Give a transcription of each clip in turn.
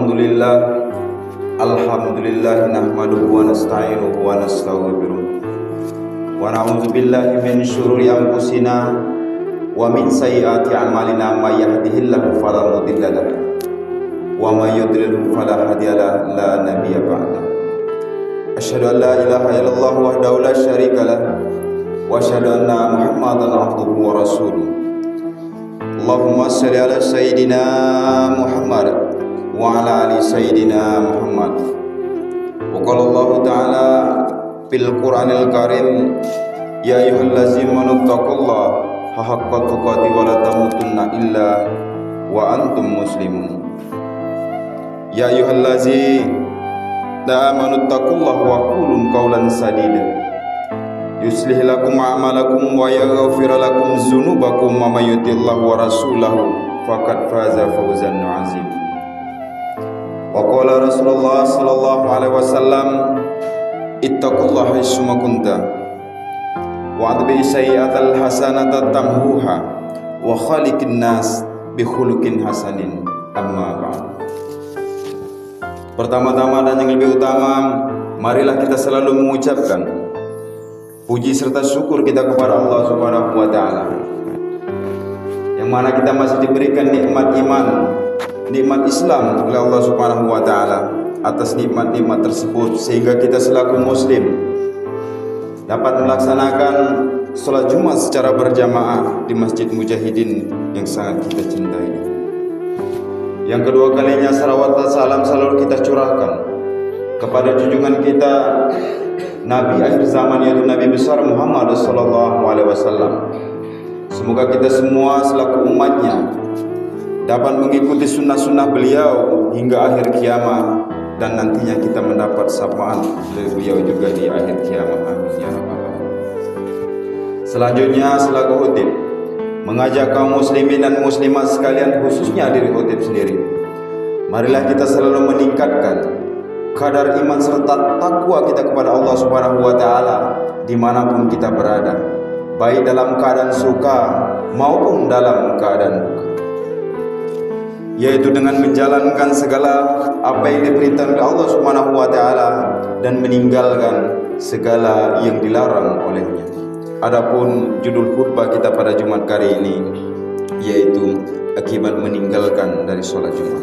Alhamdulillah nahmaduhu wa nasta'inuhu wa nastaghfiruh wa na'udzu billahi min syururi anfusina wa min sayyiati a'malina may yahdihillahu fala mudilla lahu wa may yudlilhu fala hadiya lahu la nabiyya ba'da. Asyhadu an la ilaha illallah wahdahu la syarika lahu wa asyhadu anna Muhammadan abduhu wa rasuluh. Allahumma shalli ala sayyidina Muhammad wa ala ali sayyidina Muhammad. Wa qala Allah ta'ala fil Qur'anil Karim, ya ayyuhallazina amanu taqullaha haqqa tuqatih wa la tamutunna illa wa antum muslimun. Ya ayyuhallazina amanu taqullaha wa qulu qawlan sadida yuslih lakum a'malakum wa yaghfir lakum dzunubakum wa may yuti'illah wa rasulahu faqad faza fawzan 'azim. Wa qala Rasulullah sallallahu alaihi wasallam, ittaqullaha haitsuma kunta wa atbi sayyi'atal hasanata tamhuha wa khaliqin nas bi khuluqin hasanin. Amma ba'd. Pertama-tama dan yang lebih utama, marilah kita selalu mengucapkan puji serta syukur kita kepada Allah Subhanahu wa taala, yang mana kita masih diberikan nikmat iman, nikmat Islam oleh Allah Subhanahu wa taala. Atas nikmat-nikmat tersebut sehingga kita selaku muslim dapat melaksanakan salat Jumat secara berjamaah di Masjid Mujahidin yang sangat kita cintai. Yang kedua kalinya salawat dan salam selalu kita curahkan kepada junjungan kita Nabi akhir zaman, yaitu Nabi besar Muhammad sallallahu alaihi wasallam. Semoga kita semua selaku umatnya dapat mengikuti sunnah-sunnah beliau hingga akhir kiamat, dan nantinya kita mendapat sapaan beliau juga di akhir kiamat. Amin ya rabbal alamin. Selanjutnya selaku khotib mengajak kaum muslimin dan muslimat sekalian, khususnya diri khotib sendiri, marilah kita selalu meningkatkan kadar iman serta takwa kita kepada Allah Subhanahu wa taala dimanapun kita berada, baik dalam keadaan suka maupun dalam keadaan duka, yaitu dengan menjalankan segala apa yang diperintahkan oleh Allah Subhanahu wa taala dan meninggalkan segala yang dilarang olehnya. Adapun judul khutbah kita pada Jumat kali ini yaitu akibat meninggalkan dari sholat Jumat.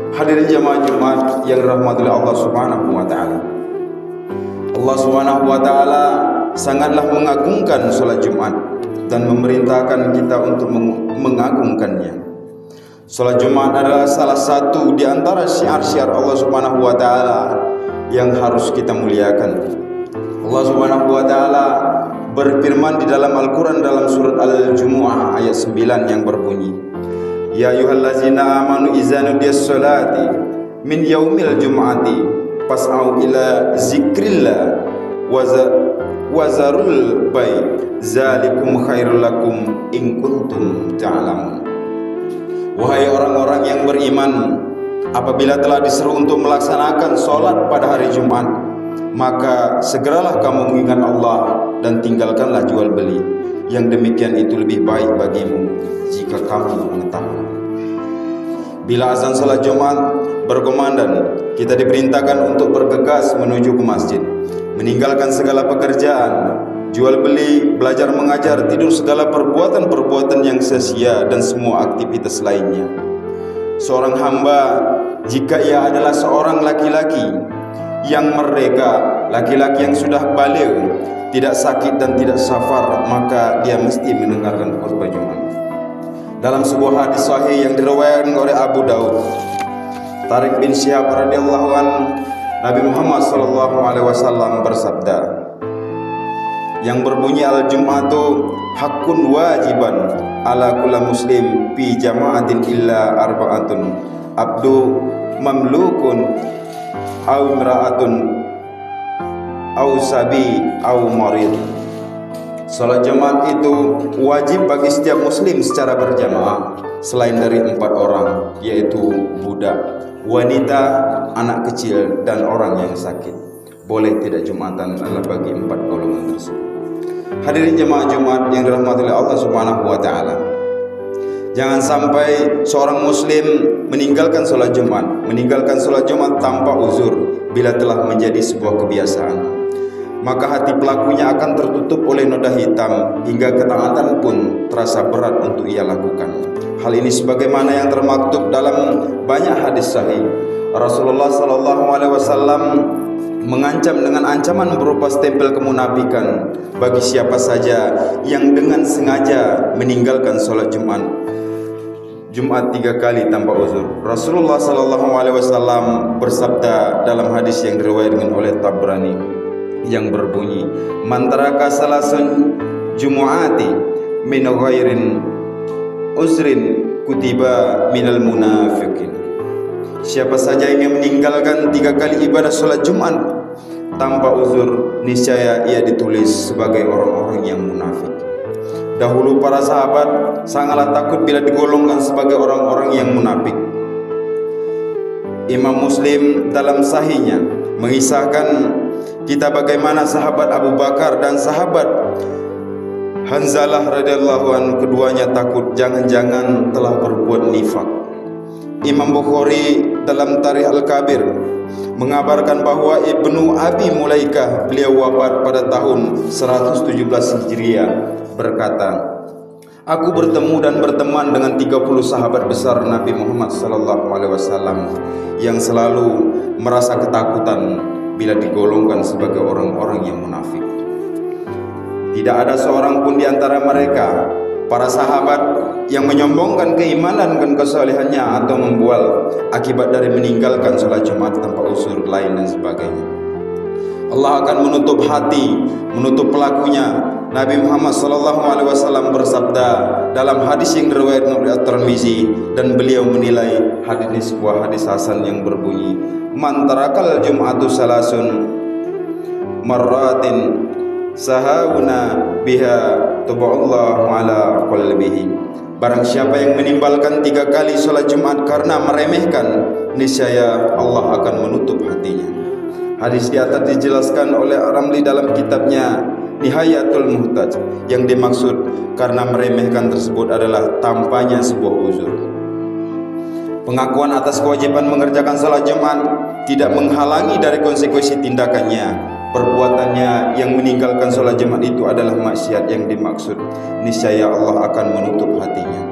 Hadirin jamaah Jumat yang dirahmati oleh Allah Subhanahu wa taala. Allah Subhanahu wa taala sangatlah mengagungkan sholat Jumat dan memerintahkan kita untuk mengagungkannya. Sholat Jumat adalah salah satu di antara syiar-syiar Allah Subhanahu wa taala yang harus kita muliakan. Allah Subhanahu wa taala berfirman di dalam Al-Qur'an dalam surat Al-Jumu'ah ayat 9 yang berbunyi, ya ayyuhallazina amanu idza nudiyas sholati min yaumil jumu'ati fas'au ila zikrillah wa zarul bai' zalikum khairul lakum in kuntum ta'lamun. Wahai orang-orang yang beriman, apabila telah diseru untuk melaksanakan sholat pada hari Jumat, maka segeralah kamu mengingat Allah dan tinggalkanlah jual beli. Yang demikian itu lebih baik bagimu jika kamu mengetahui. Bila azan salat Jumat berkumandang, kita diperintahkan untuk bergegas menuju ke masjid, meninggalkan segala pekerjaan, jual beli, belajar mengajar, tidur, segala perbuatan-perbuatan yang sia-sia dan semua aktivitas lainnya. Seorang hamba, jika ia adalah seorang laki-laki yang merdeka, laki-laki yang sudah baligh, tidak sakit dan tidak safar, maka dia mesti mendengarkan khutbah Jumat. Dalam sebuah hadis sahih yang diriwayatkan oleh Abu Daud, Tariq bin Syihab radhiyallahu anhu, Nabi Muhammad sallallahu alaihi wasallam bersabda yang berbunyi, al-jum'atu hakun wajiban ala kulli muslim fi jama'atin illa arba'atun abdu mamlukun aw imra'atun aw sabi aw marid. Salat Jumat itu wajib bagi setiap muslim secara berjamaah selain dari 4 orang, yaitu budak, wanita, anak kecil, dan orang yang sakit. Boleh tidak Jumatan adalah bagi 4 golongan tersebut. Hadirin jemaah Jumat yang dirahmati oleh Allah Subhanahu wa taala. Jangan sampai seorang muslim meninggalkan sholat Jumat tanpa uzur bila telah menjadi sebuah kebiasaan. Maka hati pelakunya akan tertutup oleh noda hitam hingga ketaatan pun terasa berat untuk ia lakukan. Hal ini sebagaimana yang termaktub dalam banyak hadis sahih. Rasulullah SAW mengancam dengan ancaman berupa stempel kemunafikan bagi siapa saja yang dengan sengaja meninggalkan sholat Jumat 3 kali tanpa uzur. Rasulullah SAW bersabda dalam hadis yang diriwayatkan oleh Tabrani yang berbunyi, "Man taraka salasun jumu'ati min ghairin uzrin kutiba minal munafiqin." Siapa saja yang meninggalkan 3 kali ibadah salat Jumat tanpa uzur, niscaya ia ditulis sebagai orang-orang yang munafik. Dahulu para sahabat sangatlah takut bila digolongkan sebagai orang-orang yang munafik. Imam Muslim dalam sahihnya mengisahkan kita bagaimana sahabat Abu Bakar dan sahabat Hanzalah radhiyallahu anhu, keduanya takut jangan-jangan telah berbuat nifak. Imam Bukhari dalam Tarikh Al-Kabir mengabarkan bahwa Ibnu Abi Mulaikah, beliau wafat pada tahun 117 Hijriah, berkata, "Aku bertemu dan berteman dengan 30 sahabat besar Nabi Muhammad SAW yang selalu merasa ketakutan bila digolongkan sebagai orang-orang yang munafik. Tidak ada seorang pun di antara mereka, para sahabat, yang menyombongkan keimanan dan kesalehannya atau membual akibat dari meninggalkan sholat Jumat tanpa uzur lain dan sebagainya. Allah akan menutup hati, menutup pelakunya. Nabi Muhammad SAW bersabda dalam hadis yang diriwayatkan oleh At-Tirmizi, dan beliau menilai hadis ini sebuah hadis hasan yang berbunyi, "Man tarakal jum'atu salasun marratin sahawna biha tubu'allahu ala qalbihi." Barang siapa yang meninggalkan 3 kali sholat Jumat karena meremehkan, niscaya Allah akan menutup hatinya. Hadis di atas dijelaskan oleh Ar-Ramli dalam kitabnya Nihayatul Muhtaj. Yang dimaksud karena meremehkan tersebut adalah tampaknya sebuah uzur. Pengakuan atas kewajiban mengerjakan sholat Jumat tidak menghalangi dari konsekuensi tindakannya. Perbuatannya yang meninggalkan sholat Jumat itu adalah maksiat yang dimaksud, niscaya Allah akan menutup hatinya.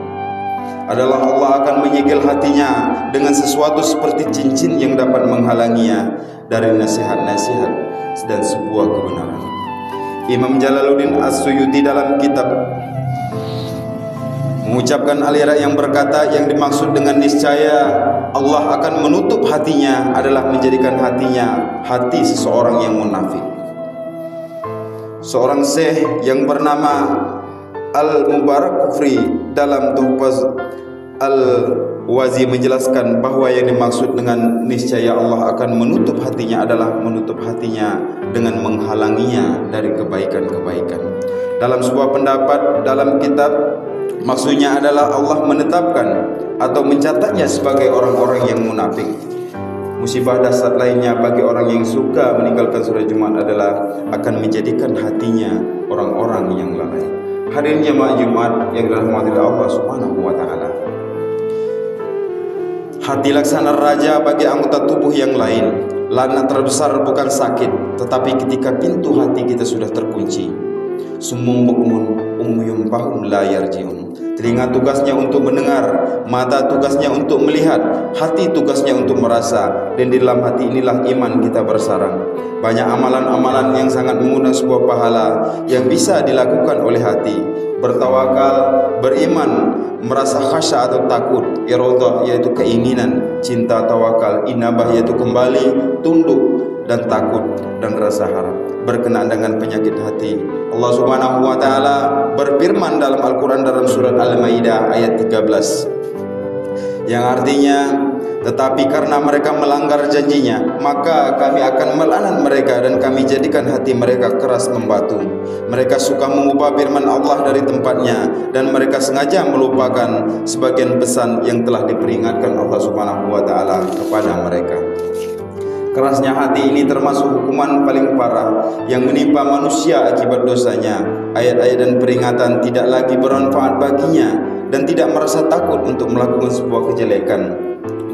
Adalah Allah akan menyegel hatinya dengan sesuatu seperti cincin yang dapat menghalanginya dari nasihat-nasihat dan sebuah kebenaran. Imam Jalaluddin As-Suyuti dalam kitab mengucapkan aliran yang berkata, yang dimaksud dengan niscaya Allah akan menutup hatinya adalah menjadikan hatinya hati seseorang yang munafik. Seorang syekh yang bernama Al-Mubarak Kufri dalam Tuhfaz Al-Wazi menjelaskan bahwa yang dimaksud dengan niscaya Allah akan menutup hatinya adalah menutup hatinya dengan menghalanginya dari kebaikan-kebaikan. Dalam sebuah pendapat dalam kitab, maksudnya adalah Allah menetapkan atau mencatatnya sebagai orang-orang yang munafik. Musibah dahsyat lainnya bagi orang yang suka meninggalkan sholat Jumat adalah akan menjadikan hatinya orang-orang yang lalai. Hadirin jemaah Jumat yang dirahmati Allah Subhanahu wa taala. Hati laksana raja bagi anggota tubuh yang lain. Laknat terbesar bukan sakit, tetapi ketika pintu hati kita sudah terkunci. Summum bukmun umyum fahum la yarjiun. Telinga tugasnya untuk mendengar, mata tugasnya untuk melihat, hati tugasnya untuk merasa, dan di dalam hati inilah iman kita bersarang. Banyak amalan-amalan yang sangat mengundang sebuah pahala yang bisa dilakukan oleh hati. Bertawakal, beriman, merasa khasya atau takut, iradah yaitu keinginan, cinta, tawakal, inabah yaitu kembali, tunduk dan takut, dan rasa harap berkenaan dengan penyakit hati. Allah Subhanahu wa taala berfirman dalam Al-Qur'an dalam surat Al-Maidah ayat 13 yang artinya, tetapi karena mereka melanggar janjinya, maka kami akan melaknat mereka dan kami jadikan hati mereka keras membatu. Mereka suka mengubah firman Allah dari tempatnya, dan mereka sengaja melupakan sebagian pesan yang telah diperingatkan Allah Subhanahu wa taala kepada mereka. Kerasnya hati ini termasuk hukuman paling parah yang menimpa manusia akibat dosanya. Ayat-ayat dan peringatan tidak lagi bermanfaat baginya, dan tidak merasa takut untuk melakukan sebuah kejelekan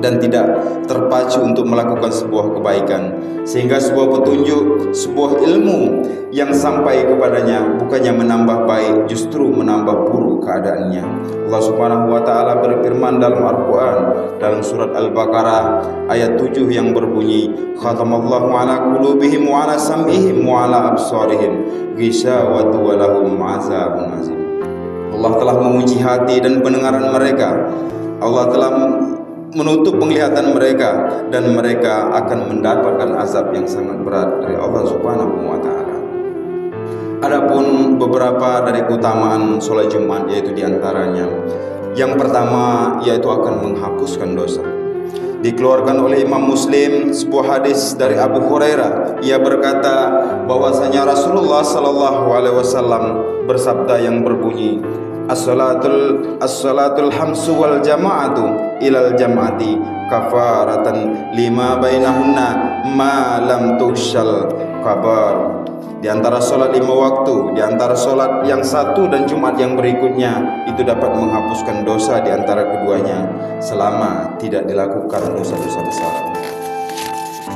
dan tidak terpacu untuk melakukan sebuah kebaikan, sehingga sebuah petunjuk, sebuah ilmu yang sampai kepadanya bukannya menambah baik, justru menambah buruk keadaannya. Allah Subhanahu wa taala berfirman dalam Al-Qur'an dalam surat Al-Baqarah ayat 7 yang berbunyi, khatamallahu ala qulubihim wa ala sam'ihim wa ala absarihim ghishawatu wa lahum azabun azim. Allah telah menguji hati dan pendengaran mereka. Allah telah menutup penglihatan mereka dan mereka akan mendapatkan azab yang sangat berat dari Allah Subhanahu wa taala. Adapun beberapa dari keutamaan sholat Jumat, yaitu diantaranya yang pertama yaitu akan menghapuskan dosa. Dikeluarkan oleh Imam Muslim sebuah hadis dari Abu Hurairah. Ia berkata bahwasanya Rasulullah sallallahu alaihi wasallam bersabda yang berbunyi, As-salatul hamsu wal jama'atu ilal jam'ati kafaratan lima bainahunna ma lam tushal kabar. Di antara solat 5 waktu, di antara solat yang satu dan Jumat yang berikutnya, itu dapat menghapuskan dosa di antara keduanya selama tidak dilakukan dosa-dosa besar.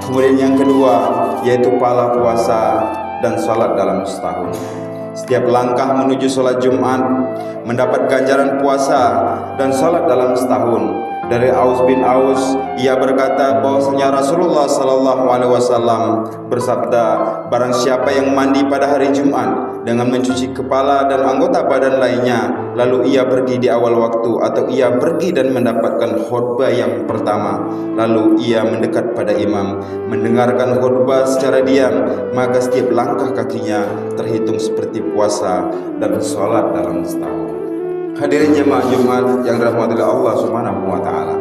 Kemudian yang kedua yaitu pahala puasa dan salat dalam setahun. Setiap langkah menuju sholat Jumat mendapat ganjaran puasa dan sholat dalam setahun. Dari Aus bin Aus, ia berkata bahwasanya Rasulullah sallallahu alaihi wasallam bersabda, barang siapa yang mandi pada hari Jumat dengan mencuci kepala dan anggota badan lainnya, lalu ia pergi di awal waktu atau ia pergi dan mendapatkan khutbah yang pertama, lalu ia mendekat pada imam mendengarkan khutbah secara diam, maka setiap langkah kakinya terhitung seperti puasa dan sholat dalam setahun. Hadirin jemaah Jumat yang dirahmati Allah Subhanahu wa taala.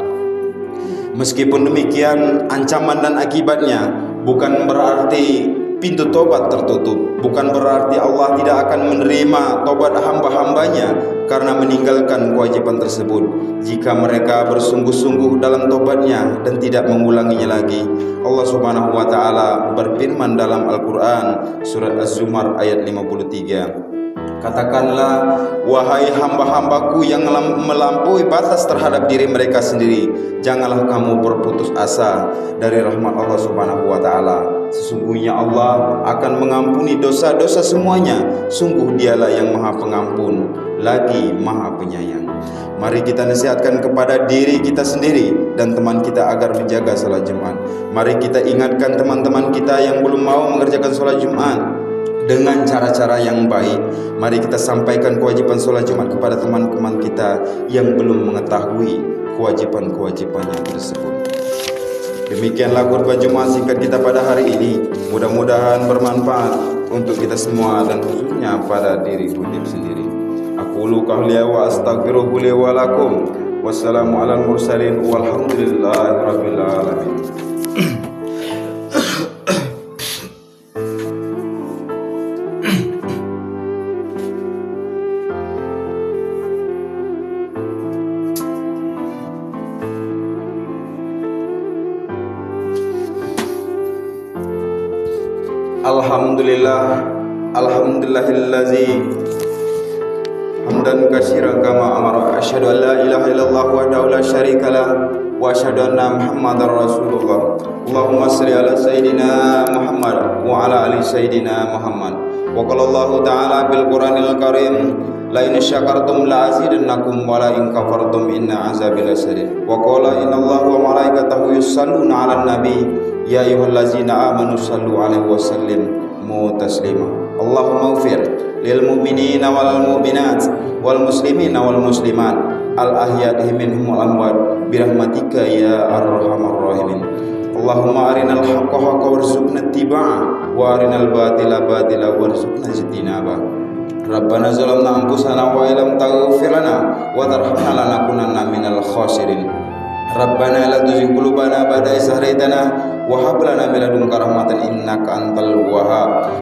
Meskipun demikian, ancaman dan akibatnya bukan berarti pintu tobat tertutup, bukan berarti Allah tidak akan menerima tobat hamba-hambanya karena meninggalkan kewajiban tersebut jika mereka bersungguh-sungguh dalam tobatnya dan tidak mengulanginya lagi. Allah Subhanahu wa taala berfirman dalam Al-Qur'an surat Az-Zumar ayat 53. Katakanlah, wahai hamba-hambaku yang melampaui batas terhadap diri mereka sendiri, janganlah kamu berputus asa dari rahmat Allah Subhanahu wa taala. Sesungguhnya Allah akan mengampuni dosa-dosa semuanya. Sungguh Dialah yang Maha Pengampun lagi Maha Penyayang. Mari kita nasihatkan kepada diri kita sendiri dan teman kita agar menjaga salat Jumat. Mari kita ingatkan teman-teman kita yang belum mau mengerjakan salat Jumat dengan cara-cara yang baik. Mari kita sampaikan kewajiban sholat Jumat kepada teman-teman kita yang belum mengetahui kewajiban-kewajibannya tersebut. Demikianlah khutbah Jumat singkat kita pada hari ini. Mudah-mudahan bermanfaat untuk kita semua dan khususnya pada diri khutib sendiri. Aqulu qawli wa astaghfiruhu li wa lakum. Wassalamu alal mursalin walhamdulillahi rabbil alamin. Alhamdulillahillazi hamdan katsiran kama amara. Asyhadu an la ilaha illallah wahdahu la syarikalah wa asyhadu anna Muhammadar Rasulullah. Allahumma shalli ala sayidina Muhammad wa ala ali sayidina Muhammad. Wa qala Allah ta'ala bil Qur'anil Karim, la in syakartum la azidannakum wa la in kafartum inna azabi lasadid. Wa qala innallaha wa malaikatahu yusalluna 'alan nabi ya ayyuhallazina amanu sallu 'alaihi wa sallimu taslima. Allahumma ighfir lil mu'minina wal mu'minat wal muslimina wal muslimat al ahya'i minhum wal amwat bi rahmatika ya arhamar rahimin. Allahumma arinal haqqa haqqan warzuqna ittiba'ah wa arinal batila batila warzuqna ijtinabah. Rabbana zalamna anfusana wa illam taghfir lana wa tarhamna lanakunanna minal khasirin. Rabbana la tuzigh qulubana ba'da idh hadaytana wa hab lana min ladunka rahmatan innaka antal wahhab.